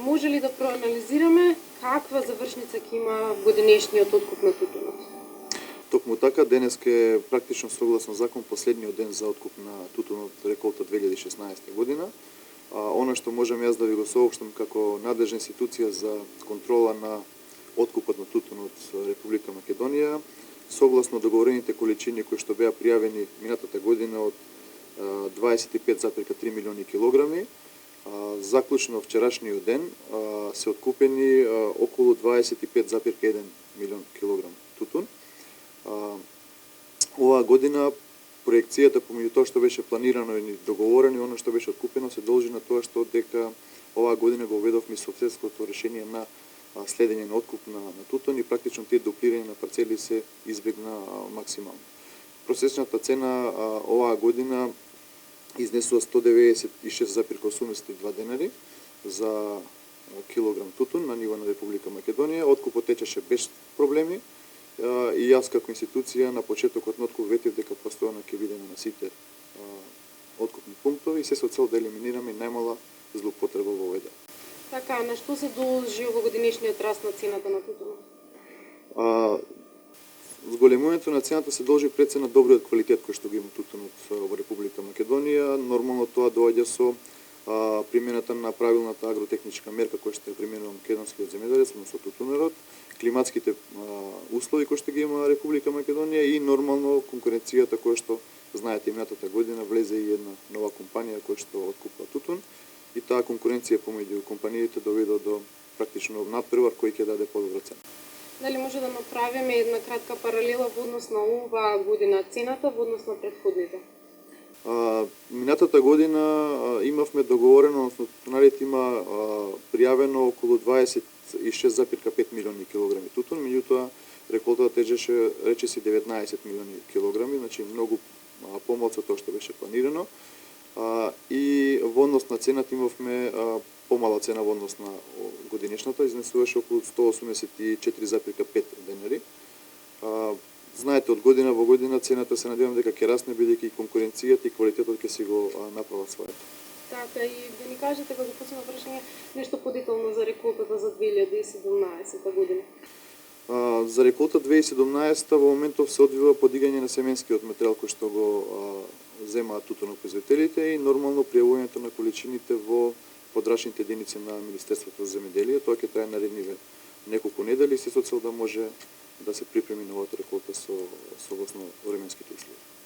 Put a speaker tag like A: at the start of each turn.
A: може ли да проанализираме каква завршница ќе има годинешниот откуп на тутунот?
B: Токму така, денес е практично согласно закон последниот ден за откуп на тутунот реколта 2016 година. Она што можам јас да ви го соопштам како надлежна институција за контрола на откупот на тутун од Република Македонија, согласно договорените количини кои што беа пријавени минатата година од 25,3 милиони килограми, заклучно вчерашниот ден се откупени околу 25,1 милион килограм тутун. Оваа година проекцијата помеѓу тоа што беше планирано и договорено и оно што беше откупено се должи на тоа што дека оваа година го введовме соседското решение на следење на откуп на тутун и практично тие дуплирање на парцели се избегна максимално. Просечната цена оваа година изнесува 196,82 денари за килограм тутун на ниво на Република Македонија. Откупот течеше без проблеми и јас како институција на почетокот на откуп ветив дека постојано ќе бидеме на сите откупни пунктови и се со цел да елиминираме најмала злоупотреба во овој дел.
A: Така, на што се должи овогодишниот раст на цената на тутунот?
B: Зголемувањето на цената се должи пред се на добриот квалитет кој што го има тутунот во Република Македонија. Нормално тоа доаѓа со примената на правилната агротехничка мерка која што е применува македонскиот земјоделец, односно тутунерот, климатските услови кои што ги има Република Македонија и нормално конкуренцијата која што знаете минатата година влезе и една нова компанија која што откупува тутун и таа конкуренција помеѓу компаниите доведе до практично надпревар кој ќе даде подобра цена.
A: Дали може да направиме една кратка паралела во однос на оваа година цената во однос на претходните?
B: Минатата година имавме договорено, односно тутунарите има пријавено околу 26,5 милиони килограми тутун, меѓутоа реколтата тежеше речиси 19 милиони килограми, значи многу помалку тоа што беше планирано. И во однос на цената имавме помала цена во однос на годинешната, изнесуваше околу 184,5 денари. Знаете, од година во година цената се надевам дека ќе расне бидејќи конкуренцијата и квалитетот ќе си го направат своето.
A: Така, и да ни кажете како последно прашање нешто подетално за реколтата за 2017 година.
B: За реколта 2017 во моментов се одвива подигање на семенскиот материјал кој што го земаат тутунопроизводителите и нормално пријавувањето на количините во подрачните единици на Министерството за земјоделие. Тоа ќе трае наредниве неколку недели се со цел да може да се припреми новата реколта согласно временските услови.